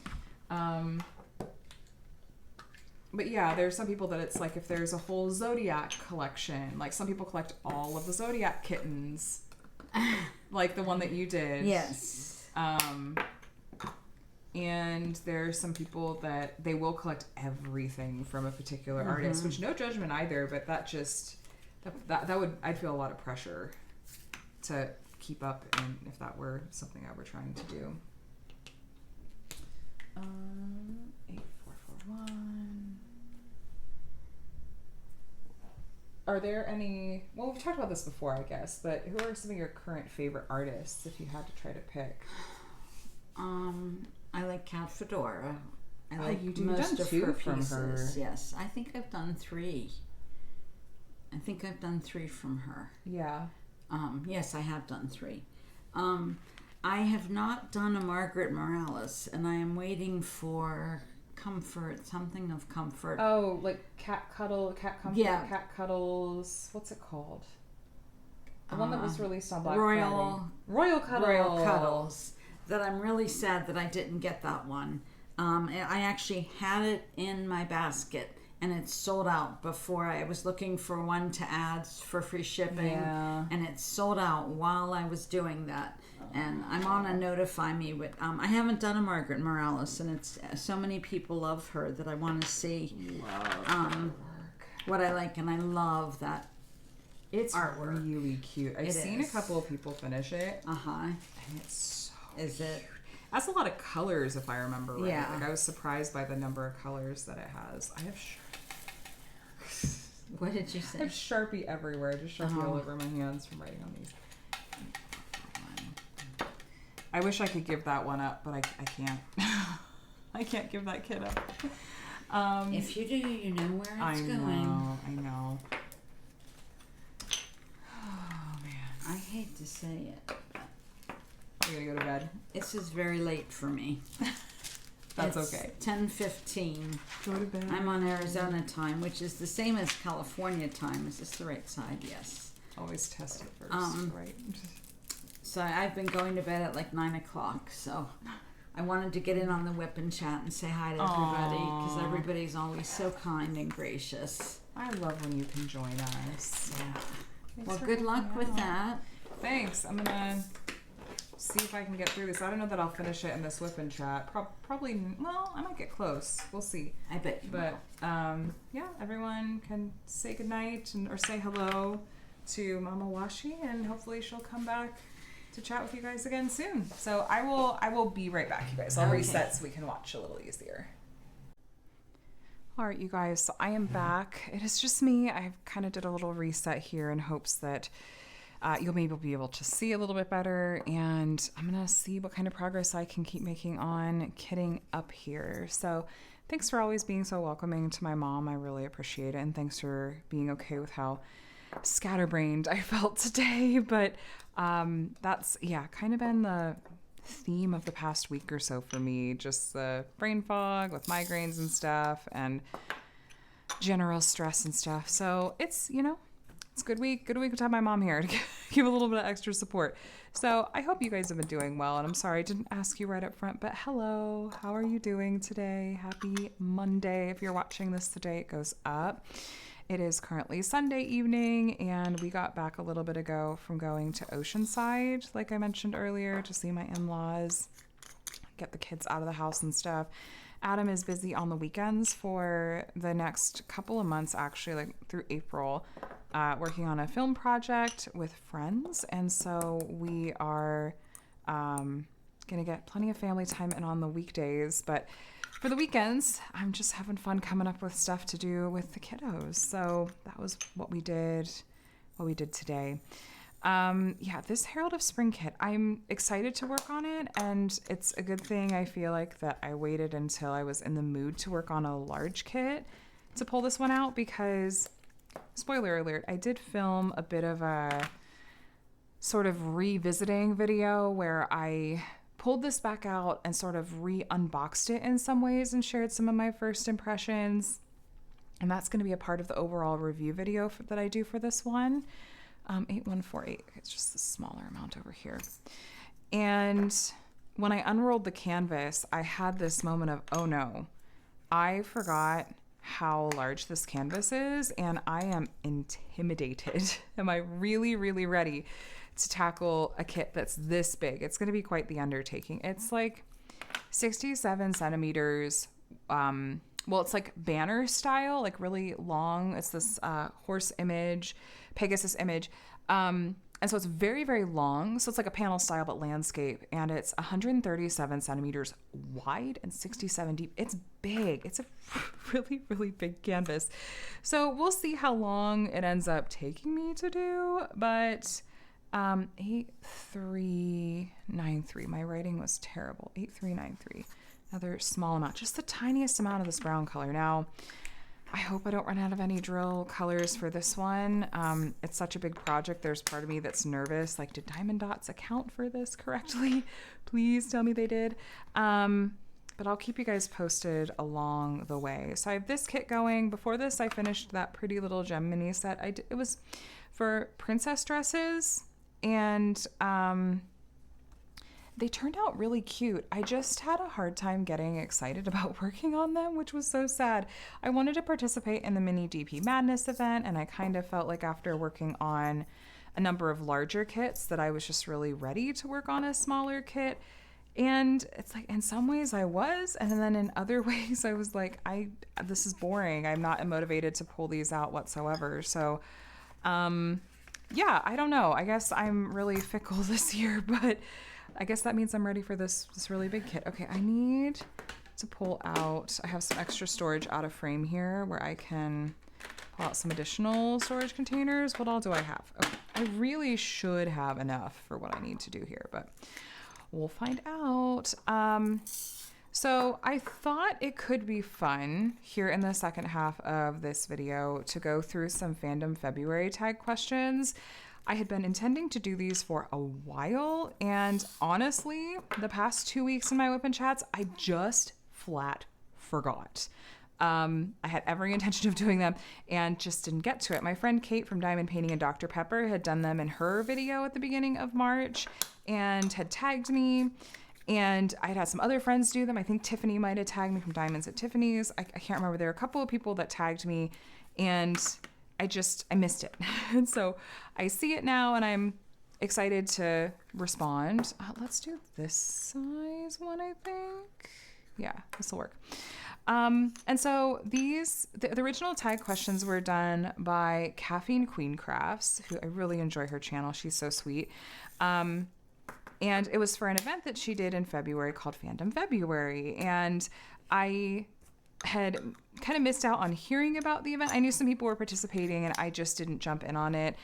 But yeah, there's some people that it's like if there's a whole Zodiac collection, like some people collect all of the Zodiac kittens, like the one that you did. Yes. And there's some people that they will collect everything from a particular artist, which no judgment either, but that just I'd feel a lot of pressure to keep up, and if that were something I were trying to do. 8441. Are there any? Well, we've talked about this before, I guess, but who are some of your current favorite artists, if you had to try to pick? I like Cat Fedora. I like you've most done of 2 her from pieces. her. Yes, I think I've done 3. I think I've done 3 from her. Yeah. Yes, I have done 3. I have not done a Margaret Morales, and I am waiting for Comfort, something of Comfort. Oh, like Cat Comfort, Cat Cuddles. What's it called? The one that was released on Black Friday. Royal Cuddles. That I'm really sad that I didn't get that one. I actually had it in my basket, and it sold out before. I was looking for one to add for free shipping, and it sold out while I was doing that. And I'm on a notify me with. I haven't done a Margaret Morales, and it's so many people love her that I want to see what I like, and I love that. It's artwork. Really cute. I've seen a couple of people finish it. And it's so Is cute. it? That's a lot of colors, if I remember right. Yeah. Like I was surprised by the number of colors that it has. I have What did you say? I have Sharpie everywhere. Just Sharpie all over my hands from writing on these. I wish I could give that one up, but I can't. I can't give that kid up. If you do, you know where it's going. I know. Oh, man. I hate to say it. You're gonna go to bed? This is very late for me. That's it's okay. 10:15. Go to bed. I'm on Arizona time, which is the same as California time. Is this the right side? Yes. Always test it first, right? So I've been going to bed at like 9 o'clock. So I wanted to get in on the WIP and Chat and say hi to everybody because everybody's always so kind and gracious. I love when you can join us. Yeah. Well, good luck with that. Thanks. I'm gonna see if I can get through this. I don't know that I'll finish it in this WIP and Chat. Probably. Well, I might get close. We'll see. I bet you will. Yeah, everyone can say goodnight or say hello to Mama Washi, and hopefully she'll come back to chat with you guys again soon. So I will be right back, you guys. I'll reset so we can watch a little easier. All right, you guys, so I am back. It is just me. I kind of did a little reset here in hopes that you'll maybe be able to see a little bit better, and I'm going to see what kind of progress I can keep making on kitting up here. So thanks for always being so welcoming to my mom. I really appreciate it, and thanks for being okay with how scatterbrained I felt today. But that's, kind of been the theme of the past week or so for me. Just the brain fog with migraines and stuff and general stress and stuff. So it's, it's a good week to have my mom here to give a little bit of extra support. So I hope you guys have been doing well, and I'm sorry I didn't ask you right up front, but hello, how are you doing today? Happy Monday. If you're watching this the day it goes up. It is currently Sunday evening, and we got back a little bit ago from going to Oceanside, like I mentioned earlier, to see my in-laws, get the kids out of the house and stuff. Adam is busy on the weekends for the next couple of months, actually, like through April, working on a film project with friends, and so we are going to get plenty of family time in on the weekdays, but for the weekends, I'm just having fun coming up with stuff to do with the kiddos. So that was what we did today. This Herald of Spring kit, I'm excited to work on it, and it's a good thing I feel like that I waited until I was in the mood to work on a large kit to pull this one out, because, spoiler alert, I did film a bit of a sort of revisiting video where I pulled this back out and sort of re-unboxed it in some ways and shared some of my first impressions. And that's going to be a part of the overall review video that I do for this one. 8148, it's just a smaller amount over here. And when I unrolled the canvas, I had this moment of, oh no, I forgot how large this canvas is, and I am intimidated. Am I really, really ready to tackle a kit that's this big? It's going to be quite the undertaking. It's like 67 centimeters. It's like banner style, like really long. It's this horse image, Pegasus image. And so it's very, very long. So it's like a panel style, but landscape. And it's 137 centimeters wide and 67 deep. It's big. It's a really, really big canvas. So we'll see how long it ends up taking me to do. But 8393. My writing was terrible. 8393. Another small amount. Just the tiniest amount of this brown color. Now, I hope I don't run out of any drill colors for this one. It's such a big project. There's part of me that's nervous. Like, did diamond dots account for this correctly? Please tell me they did. But I'll keep you guys posted along the way. So I have this kit going. Before this, I finished that Pretty Little Gem mini set. It was for princess dresses, and they turned out really cute. I just had a hard time getting excited about working on them, which was so sad. I wanted to participate in the mini DP Madness event, and I kind of felt like after working on a number of larger kits that I was just really ready to work on a smaller kit. And it's like, in some ways I was, and then in other ways I was like, this is boring. I'm not motivated to pull these out whatsoever. So, I don't know. I guess I'm really fickle this year, but I guess that means I'm ready for this really big kit. Okay, I need to pull out, I have some extra storage out of frame here where I can pull out some additional storage containers. What all do I have? Okay, I really should have enough for what I need to do here, but we'll find out. So I thought it could be fun here in the second half of this video to go through some Fandom February tag questions. I had been intending to do these for a while, and honestly, the past 2 weeks in my WIP and Chats, I just flat forgot. I had every intention of doing them and just didn't get to it. My friend Kate from Diamond Painting and Dr. Pepper had done them in her video at the beginning of March and had tagged me, and I had some other friends do them. I think Tiffany might have tagged me from Diamonds at Tiffany's. I can't remember. There were a couple of people that tagged me, and I missed it. And so I see it now, and I'm excited to respond. Let's do this size one, I think. Yeah, this will work. And so the original tag questions were done by Caffeine Queen Crafts, who I really enjoy her channel. She's so sweet. And it was for an event that she did in February called Fandom February. And I had kind of missed out on hearing about the event. I knew some people were participating, and I just didn't jump in on it.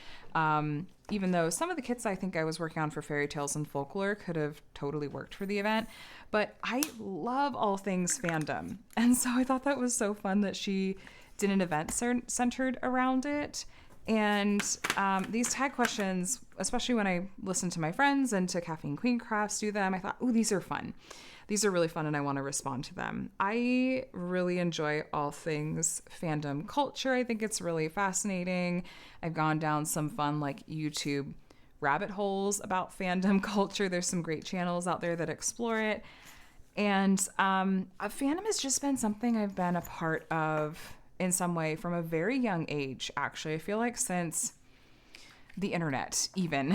Even though some of the kits I think I was working on for fairy tales and folklore could have totally worked for the event. But I love all things fandom. And so I thought that was so fun that she did an event centered around it. And these tag questions, especially when I listen to my friends and to Caffeine Queen Crafts do them, I thought, oh, these are fun. These are really fun and I want to respond to them. I really enjoy all things fandom culture. I think it's really fascinating. I've gone down some fun like YouTube rabbit holes about fandom culture. There's some great channels out there that explore it. And a fandom has just been something I've been a part of in some way from a very young age, actually. I feel like since the internet even.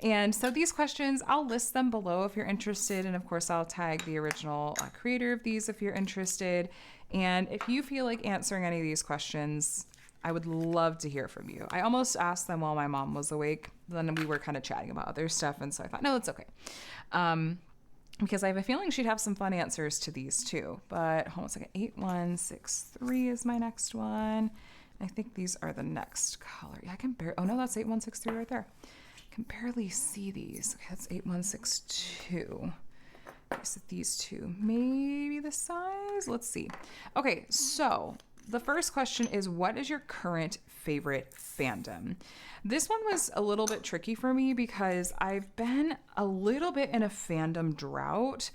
And so these questions, I'll list them below if you're interested. And of course, I'll tag the original creator of these if you're interested. And if you feel like answering any of these questions, I would love to hear from you. I almost asked them while my mom was awake. Then we were kind of chatting about other stuff. And so I thought, no, it's okay. Because I have a feeling she'd have some fun answers to these too. But hold on a second. 8163 is my next one. I think these are the next color. Yeah, I can barely, oh no, that's 8163 right there. I can barely see these. Okay, that's 8162. Okay, so these two, maybe the size? Let's see. Okay, so the first question is, what is your current favorite fandom? This one was a little bit tricky for me because I've been a little bit in a fandom drought.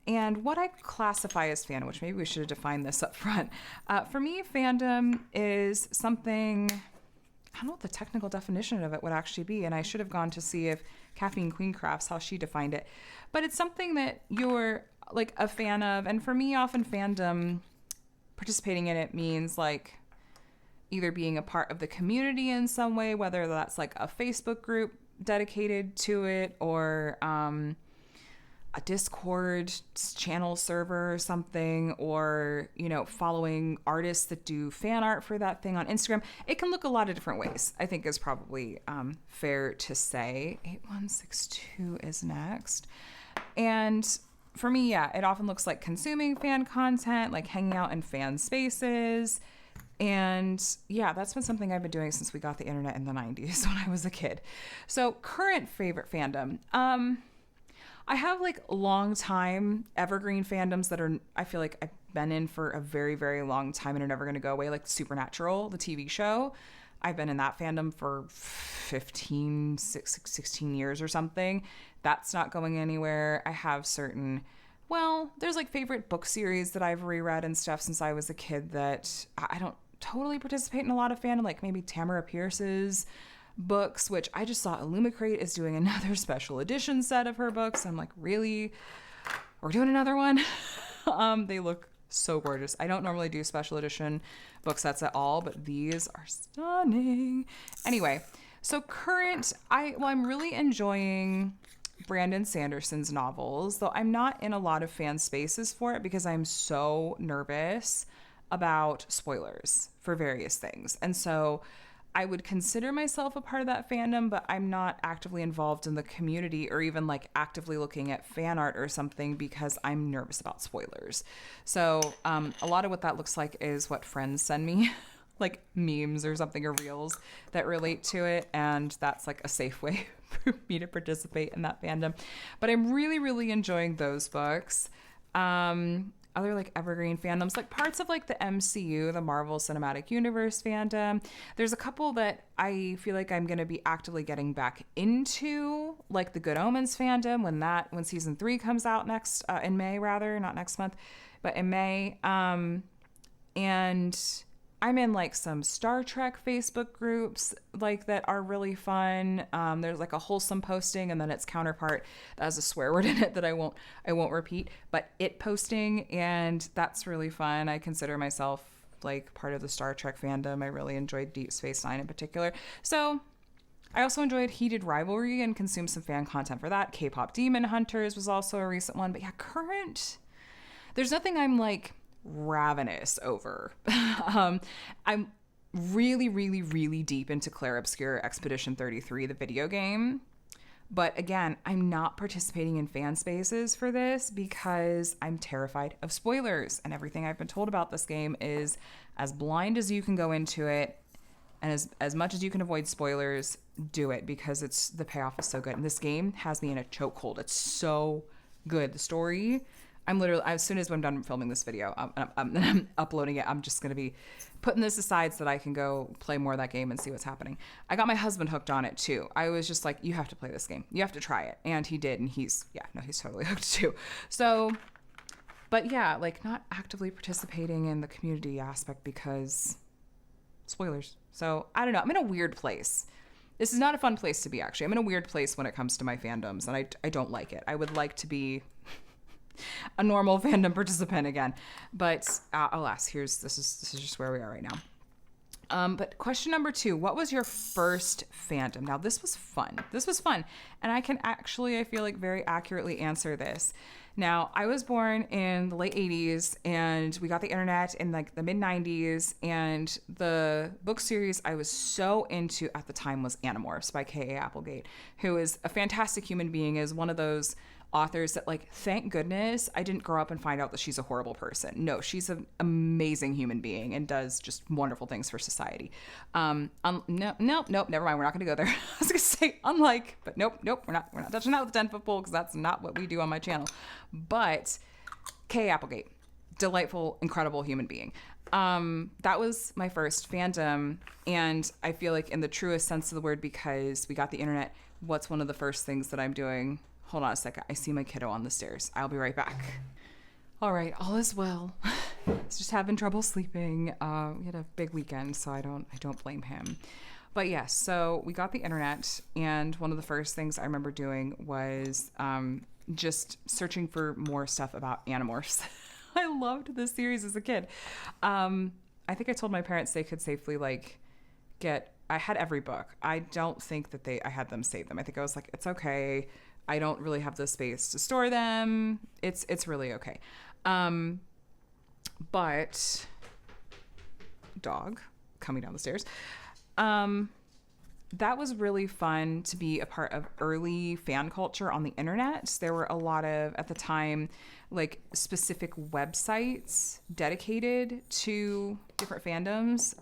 And what I classify as fandom, which maybe we should have defined this up front. For me, fandom is something, I don't know what the technical definition of it would actually be. And I should have gone to see if Caffeine Queen Crafts, how she defined it. But it's something that you're like a fan of. And for me, often fandom, participating in it means like either being a part of the community in some way, whether that's like a Facebook group dedicated to it or, a Discord channel server or something, or, you know, following artists that do fan art for that thing on Instagram. It can look a lot of different ways, I think is probably fair to say. 8162 is next. And for me, yeah, it often looks like consuming fan content, like hanging out in fan spaces. And yeah, that's been something I've been doing since we got the internet in the 90s when I was a kid. So current favorite fandom. I have like long time evergreen fandoms that are, I feel like I've been in for a very, very long time and are never going to go away. Like Supernatural, the TV show. I've been in that fandom for 16 years or something. That's not going anywhere. I have certain, well, there's like favorite book series that I've reread and stuff since I was a kid that I don't totally participate in a lot of fandom, like maybe Tamara Pierce's books, which I just saw Illumicrate is doing another special edition set of her books. I'm like, really? We're doing another one? They look so gorgeous. I don't normally do special edition book sets at all, but these are stunning. Anyway, so current, I'm really enjoying Brandon Sanderson's novels, though I'm not in a lot of fan spaces for it because I'm so nervous about spoilers for various things. And so I would consider myself a part of that fandom, but I'm not actively involved in the community or even like actively looking at fan art or something because I'm nervous about spoilers. So a lot of what that looks like is what friends send me, like memes or something or reels that relate to it. And that's like a safe way for me to participate in that fandom. But I'm really, really enjoying those books. Other like evergreen fandoms, like parts of like the MCU, the Marvel Cinematic Universe fandom. There's a couple that I feel like I'm going to be actively getting back into, like the Good Omens fandom when season 3 comes out next in May, rather, not next month, but in May. And I'm in like some Star Trek Facebook groups like that are really fun. There's like a wholesome posting and then its counterpart that has a swear word in it that I won't repeat, but it posting, and that's really fun. I consider myself like part of the Star Trek fandom. I really enjoyed Deep Space Nine in particular. So I also enjoyed Heated Rivalry and consumed some fan content for that. K-pop Demon Hunters was also a recent one, but yeah, current, there's nothing I'm like ravenous over. I'm really, really, really deep into Clair Obscur Expedition 33, the video game. But again, I'm not participating in fan spaces for this because I'm terrified of spoilers. And everything I've been told about this game is as blind as you can go into it. And as much as you can avoid spoilers, do it because the payoff is so good. And this game has me in a chokehold. It's so good. The story I'm literally, as soon as I'm done filming this video, I'm uploading it. I'm just going to be putting this aside so that I can go play more of that game and see what's happening. I got my husband hooked on it too. I was just like, you have to play this game. You have to try it. And he did. And he's totally hooked too. So, but yeah, like not actively participating in the community aspect because spoilers. So I don't know. I'm in a weird place. This is not a fun place to be, actually. I'm in a weird place when it comes to my fandoms, and I don't like it. I would like to be a normal fandom participant again, but alas, this is just where we are right now. But question number 2, what was your first fandom? Now, this was fun. And I can actually, I feel like, very accurately answer this. Now, I was born in the late 80s, and we got the internet in like the mid 90s, and the book series I was so into at the time was Animorphs by K.A. Applegate, who is a fantastic human being, is one of those authors that, like, thank goodness I didn't grow up and find out that she's a horrible person. No, she's an amazing human being and does just wonderful things for society. Nope, never mind. We're not going to go there. I was going to say unlike, but nope. We're not touching that with the 10-foot pole because that's not what we do on my channel. But Kay Applegate, delightful, incredible human being. That was my first fandom, and I feel like in the truest sense of the word, because we got the internet, what's one of the first things that I'm doing? Hold on a second. I see my kiddo on the stairs. I'll be right back. All right, all is well. He's just having trouble sleeping. We had a big weekend, so I don't blame him. But yes, so we got the internet, and one of the first things I remember doing was just searching for more stuff about Animorphs. I loved this series as a kid. I think I told my parents they could safely I had every book. I don't think that I had them save them. I think I was like, it's okay. I don't really have the space to store them. It's really okay. But dog coming down the stairs. That was really fun to be a part of early fan culture on the internet. There were a lot of, at the time, like specific websites dedicated to different fandoms.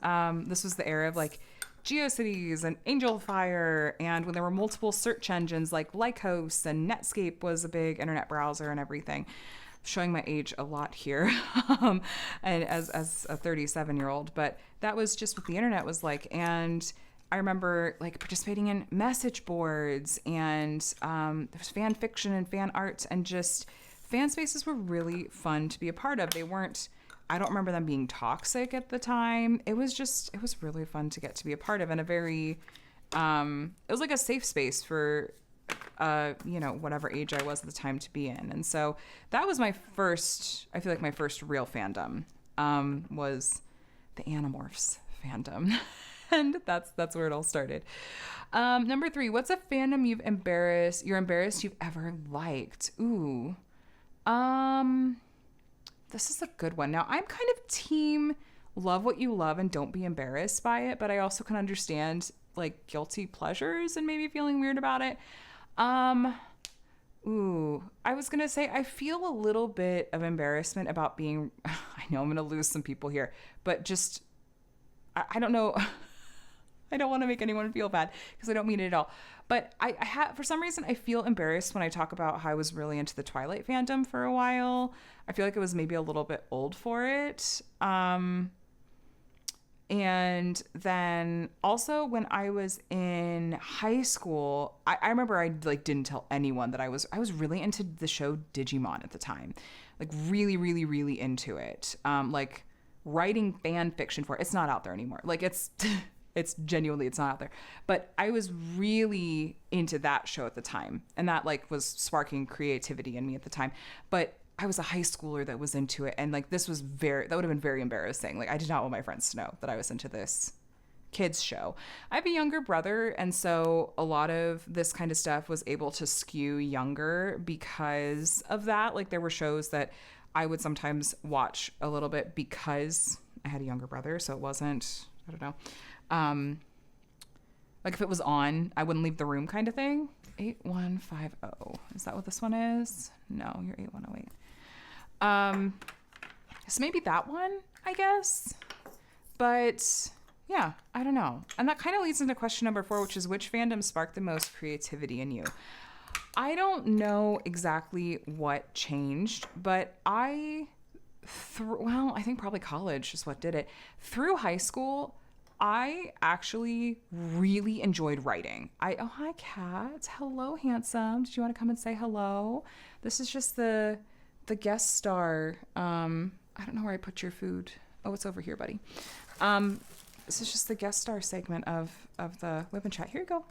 This was the era of like GeoCities and Angel Fire, and when there were multiple search engines like Lycos, and Netscape was a big internet browser and everything. Showing my age a lot here, and as a 37-year-old, but that was just what the internet was like. And I remember like participating in message boards, and there was fan fiction and fan art, and just fan spaces were really fun to be a part of. They weren't, I don't remember them being toxic at the time. It was really fun to get to be a part of, and a very, it was like a safe space for, whatever age I was at the time to be in. And so that was my first real fandom, was the Animorphs fandom. And that's where it all started. Number 3, what's a fandom you're embarrassed you've ever liked? Ooh. This is a good one. Now, I'm kind of team love what you love and don't be embarrassed by it, but I also can understand like guilty pleasures and maybe feeling weird about it. I was going to say I feel a little bit of embarrassment about being, I know I'm going to lose some people here, but just, I don't know. I don't want to make anyone feel bad because I don't mean it at all. But I have, for some reason, I feel embarrassed when I talk about how I was really into the Twilight fandom for a while. I feel like it was maybe a little bit old for it. And then also when I was in high school, I remember I like didn't tell anyone that I was really into the show Digimon at the time. Like really, really, really into it. Like writing fan fiction for it. It's not out there anymore. Like it's genuinely, it's not out there. But I was really into that show at the time. And that like was sparking creativity in me at the time. But I was a high schooler that was into it. And like that would have been very embarrassing. Like I did not want my friends to know that I was into this kids show. I have a younger brother. And so a lot of this kind of stuff was able to skew younger because of that. Like there were shows that I would sometimes watch a little bit because I had a younger brother. So it wasn't, I don't know. Like if it was on, I wouldn't leave the room kind of thing. 8150. Is that what this one is? No, you're 8108. So maybe that one, I guess. But yeah, I don't know. And that kind of leads into question number 4, which is which fandom sparked the most creativity in you? I don't know exactly what changed, but I think probably college is what did it. Through high school, I actually really enjoyed writing. Oh, hi, Kat. Hello, handsome. Did you want to come and say hello? This is just the guest star. I don't know where I put your food. Oh, it's over here, buddy. This is just the guest star segment of the WIP and Chat. Here you go.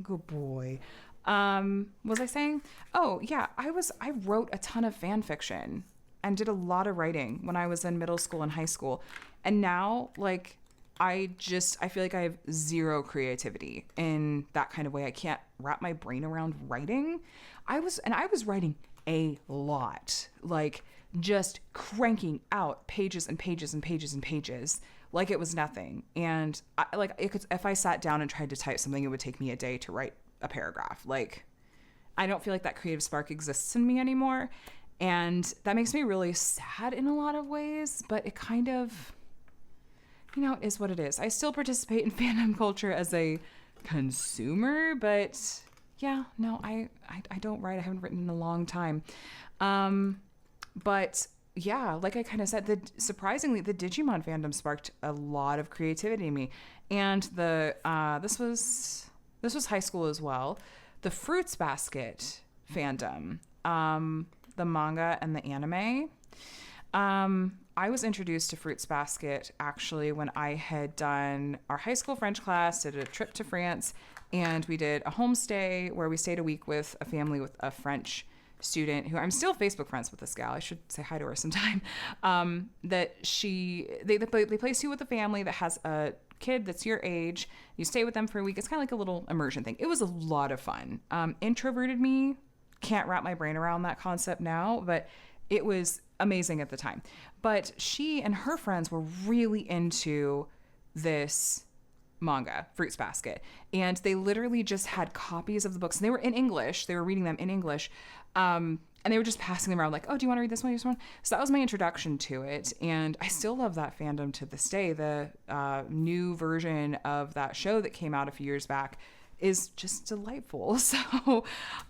Good boy. What was I saying? Oh, yeah. I wrote a ton of fan fiction and did a lot of writing when I was in middle school and high school. And now, like, I feel like I have zero creativity in that kind of way. I can't wrap my brain around writing. I was writing a lot, like just cranking out pages and pages and pages and pages like it was nothing. And if I sat down and tried to type something, it would take me a day to write a paragraph. Like, I don't feel like that creative spark exists in me anymore. And that makes me really sad in a lot of ways, but it kind of, it is what it is. I still participate in fandom culture as a consumer, but yeah, no, I don't write. I haven't written in a long time. But yeah, like I kind of said, surprisingly, the Digimon fandom sparked a lot of creativity in me. And this was high school as well. The Fruits Basket fandom, the manga and the anime. I was introduced to Fruits Basket actually when I had done our high school French class, did a trip to France, and we did a homestay where we stayed a week with a family with a French student who I'm still Facebook friends with this gal. I should say hi to her sometime. They place you with a family that has a kid that's your age. You stay with them for a week. It's kind of like a little immersion thing. It was a lot of fun. Introverted me can't wrap my brain around that concept now, but it was amazing at the time. But she and her friends were really into this manga, Fruits Basket, and they literally just had copies of the books, and they were in English. They were reading them in English, and they were just passing them around like, oh, do you want to read this one, this one? So that was my introduction to it, and I still love that fandom to this day. The new version of that show that came out a few years back is just delightful. So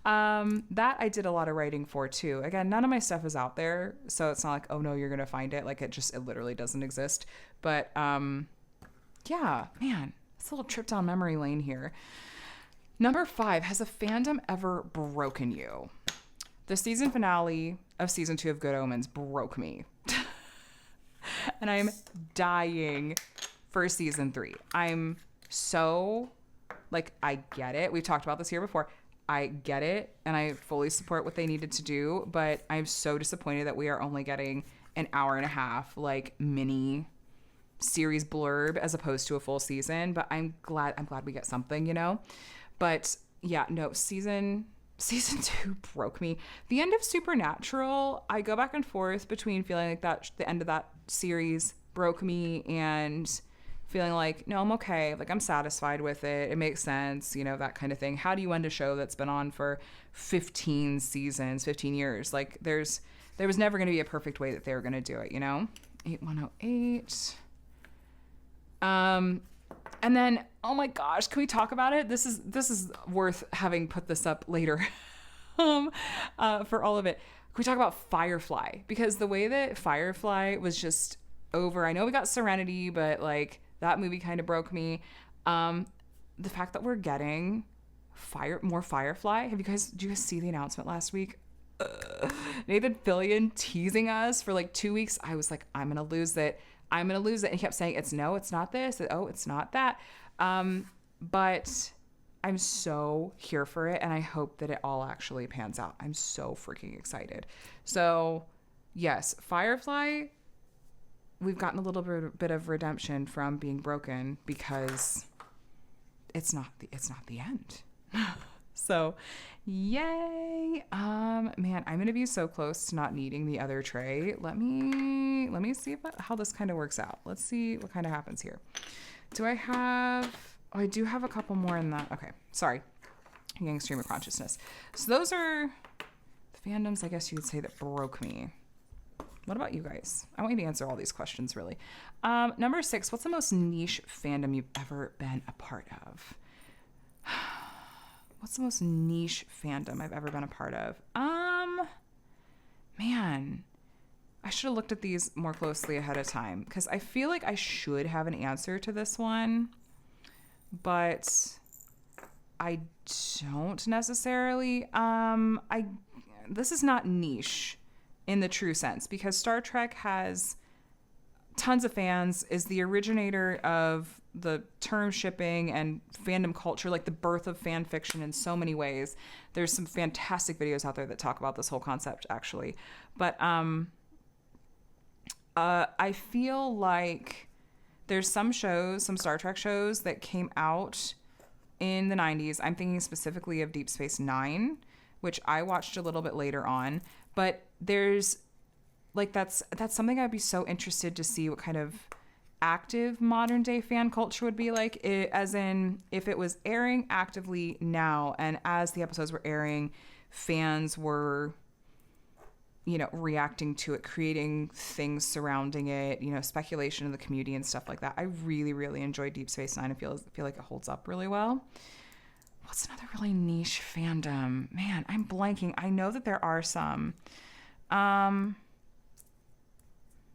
that I did a lot of writing for too. Again, none of my stuff is out there, so it's not like, oh no, you're gonna find it. Like it literally doesn't exist. But yeah, man, it's a little trip down memory lane here. Number 5, has a fandom ever broken you? The season finale of season 2 of Good Omens broke me. And I'm dying for season 3. I'm so, like, I get it. We've talked about this here before. I get it, and I fully support what they needed to do, but I'm so disappointed that we are only getting an hour and a half, like, mini series blurb as opposed to a full season. But I'm glad we get something, But yeah, no, season 2 broke me. The end of Supernatural, I go back and forth between feeling like that the end of that series broke me and feeling like, no, I'm okay. Like, I'm satisfied with it. It makes sense, that kind of thing. How do you end a show that's been on for 15 seasons, 15 years? Like, there was never going to be a perfect way that they were going to do it, 8108. And then, oh my gosh, can we talk about it? This is worth having put this up later for all of it. Can we talk about Firefly? Because the way that Firefly was just over, I know we got Serenity, but like that movie kind of broke me. The fact that we're getting more Firefly. Did you guys see the announcement last week? Nathan Fillion teasing us for like 2 weeks. I was like, I'm going to lose it. And he kept saying, it's not this. Oh, it's not that. But I'm so here for it, and I hope that it all actually pans out. I'm so freaking excited. So, yes, Firefly, we've gotten a little bit of redemption from being broken because it's not the end. So, yay. Man, I'm going to be so close to not needing the other tray. Let me see how this kind of works out. Let's see what kind of happens here. I do have a couple more in that. Okay. Sorry. I'm getting stream of consciousness. So those are the fandoms, I guess you would say, that broke me. What about you guys? I want you to answer all these questions, really. Number 6, what's the most niche fandom you've ever been a part of? what's the most niche fandom I've ever been a part of? Man, I should have looked at these more closely ahead of time because I feel like I should have an answer to this one, but I don't necessarily. This is not niche in the true sense because Star Trek has tons of fans, is the originator of the term shipping and fandom culture, like the birth of fan fiction in so many ways. There's some fantastic videos out there that talk about this whole concept, actually. But I feel like there's some shows, some Star Trek shows that came out in the 90s. I'm thinking specifically of Deep Space Nine, which I watched a little bit later on. But there's like that's something I'd be so interested to see what kind of active modern day fan culture would be like, as in if it was airing actively now and as the episodes were airing, fans were, you know, reacting to it, creating things surrounding it, you know, speculation in the community and stuff like that. I really, really enjoyed Deep Space Nine. I feel like it holds up really well. What's another really niche fandom? Man, I'm blanking. I know that there are some.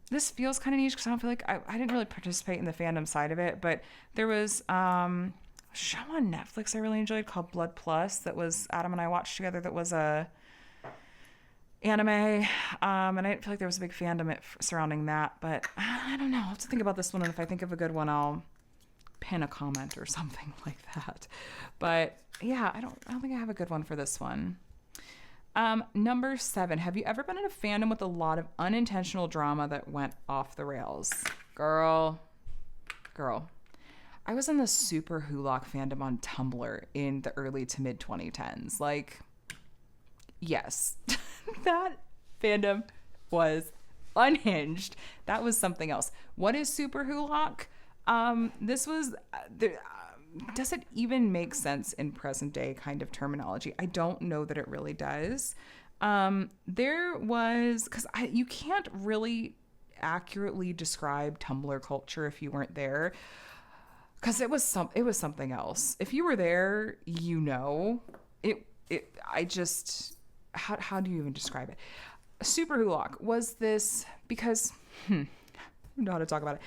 This feels kind of niche because I don't feel like I didn't really participate in the fandom side of it, but there was a show on Netflix I really enjoyed called Blood Plus that was Adam and I watched together. That was a anime, and I didn't feel like there was a big fandom surrounding that, but I don't know. I'll have to think about this one, and if I think of a good one, I'll pin a comment or something like that. But yeah, I don't think I have a good one for this one. Number 7, have you ever been in a fandom with a lot of unintentional drama that went off the rails? Girl. I was in the Super Hulock fandom on Tumblr in the early to mid 2010s. Like, yes, that fandom was unhinged. That was something else. What is Super Hulock? This was... does it even make sense in present day kind of terminology? I don't know that it really does. There was, because you can't really accurately describe Tumblr culture if you weren't there, because it was something else. If you were there, you know it. How do you even describe it? Super Hulock was this because I don't know how to talk about it.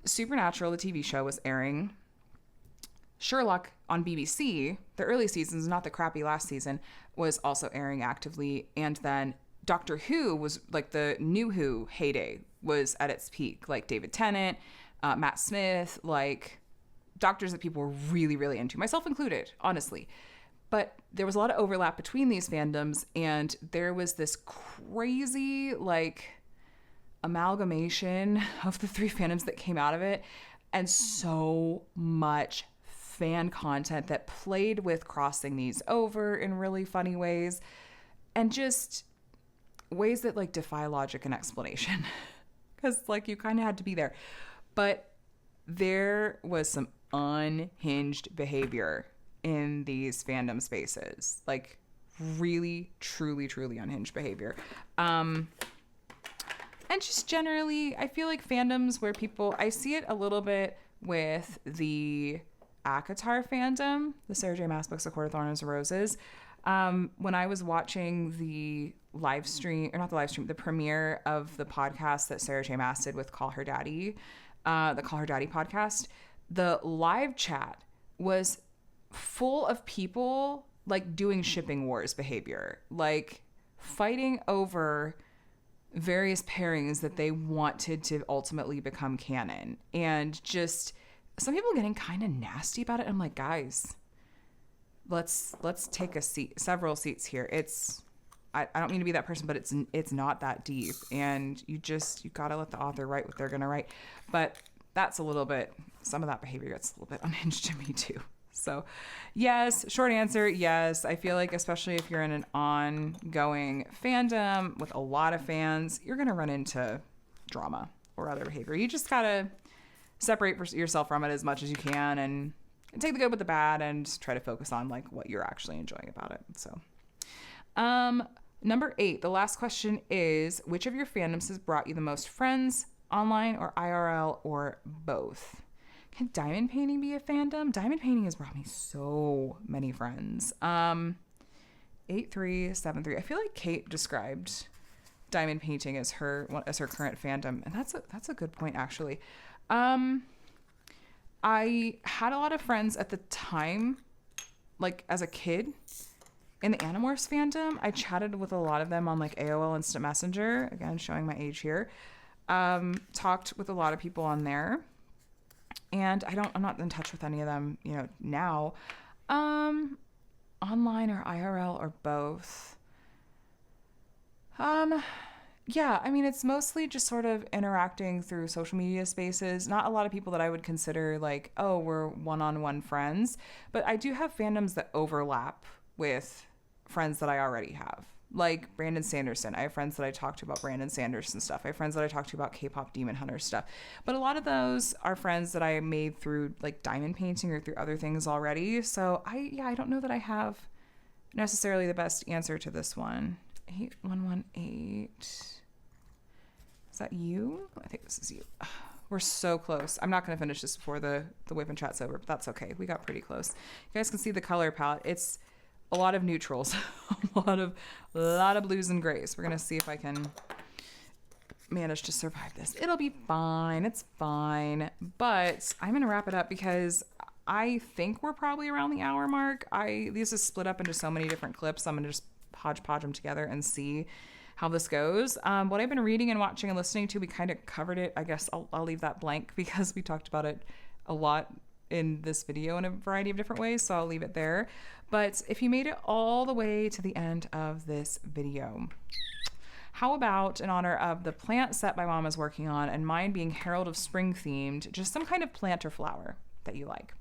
Supernatural, the TV show, was airing. Sherlock on BBC, the early seasons, not the crappy last season, was also airing actively. And then Doctor Who was like the new Who heyday was at its peak. Like David Tennant, Matt Smith, like doctors that people were really, really into, myself included, honestly. But there was a lot of overlap between these fandoms, and there was this crazy like amalgamation of the 3 fandoms that came out of it, and so much fan content that played with crossing these over in really funny ways, and just ways that like defy logic and explanation, because like you kind of had to be there. But there was some unhinged behavior in these fandom spaces, like really, truly, truly unhinged behavior. And just generally, I feel like fandoms where people, I see it a little bit with the ACOTAR fandom, the Sarah J. Maas books, A Court of Thorns and Roses. When I was watching the live stream, or not the live stream, the premiere of the podcast that Sarah J. Maas did with Call Her Daddy, the Call Her Daddy podcast, the live chat was full of people like doing shipping wars behavior, like fighting over various pairings that they wanted to ultimately become canon, and just some people getting kind of nasty about it. I'm like, guys, let's take a seat, several seats here. I don't mean to be that person, but it's not that deep, and you gotta let the author write what they're gonna write. But that's a little bit, some of that behavior gets a little bit unhinged to me too. So yes, short answer, yes. I feel like especially if you're in an ongoing fandom with a lot of fans, you're gonna run into drama or other behavior. You just gotta separate yourself from it as much as you can, and take the good with the bad, and try to focus on like what you're actually enjoying about it. So, number 8, the last question is, which of your fandoms has brought you the most friends, online or IRL, or both? Can diamond painting be a fandom? Diamond painting has brought me so many friends. 8373. I feel like Kate described diamond painting as her current fandom, and that's a good point actually. I had a lot of friends at the time, like as a kid, in the Animorphs fandom. I chatted with a lot of them on like AOL Instant Messenger. Again, showing my age here. Talked with a lot of people on there, and I'm not in touch with any of them, now. Online or IRL or both. Yeah, I mean, it's mostly just sort of interacting through social media spaces. Not a lot of people that I would consider like, oh, we're one-on-one friends. But I do have fandoms that overlap with friends that I already have. Like Brandon Sanderson. I have friends that I talk to about Brandon Sanderson stuff. I have friends that I talk to about K-pop Demon Hunter stuff. But a lot of those are friends that I made through like diamond painting or through other things already. So I don't know that I have necessarily the best answer to this one. 8118. Is that you? I think this is you. We're so close. I'm not going to finish this before the WIP and Chat's over, but that's okay. We got pretty close. You guys can see the color palette. It's a lot of neutrals, a lot of blues and grays. We're going to see if I can manage to survive this. It'll be fine. It's fine. But I'm going to wrap it up because I think we're probably around the hour mark. These is split up into so many different clips. I'm going to just hodgepodge them together and see how this goes. What I've been reading and watching and listening to, we kind of covered it. I guess I'll leave that blank because we talked about it a lot in this video in a variety of different ways, so I'll leave it there. But if you made it all the way to the end of this video, how about, in honor of the plant set my mom is working on and mine being Herald of Spring themed, just some kind of plant or flower that you like.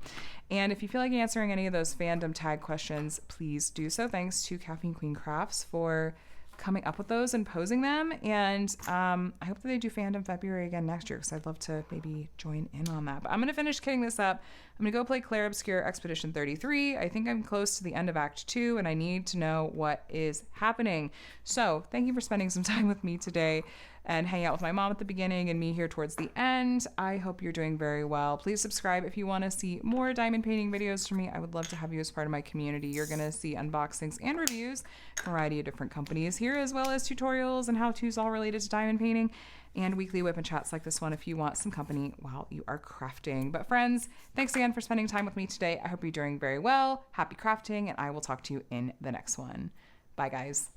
And if you feel like answering any of those fandom tag questions, please do so. Thanks to Caffeine Queen Crafts for coming up with those and posing them. And I hope that they do Fandom February again next year because I'd love to maybe join in on that. But I'm going to finish kitting this up. I'm going to go play Claire Obscure Expedition 33. I think I'm close to the end of Act 2 and I need to know what is happening. So thank you for spending some time with me today and hanging out with my mom at the beginning and me here towards the end. I hope you're doing very well. Please subscribe if you want to see more diamond painting videos from me. I would love to have you as part of my community. You're going to see unboxings and reviews from a variety of different companies here, as well as tutorials and how-tos all related to diamond painting, and weekly WIP and Chats like this one if you want some company while you are crafting. But friends, thanks again for spending time with me today. I hope you're doing very well. Happy crafting, and I will talk to you in the next one. Bye, guys.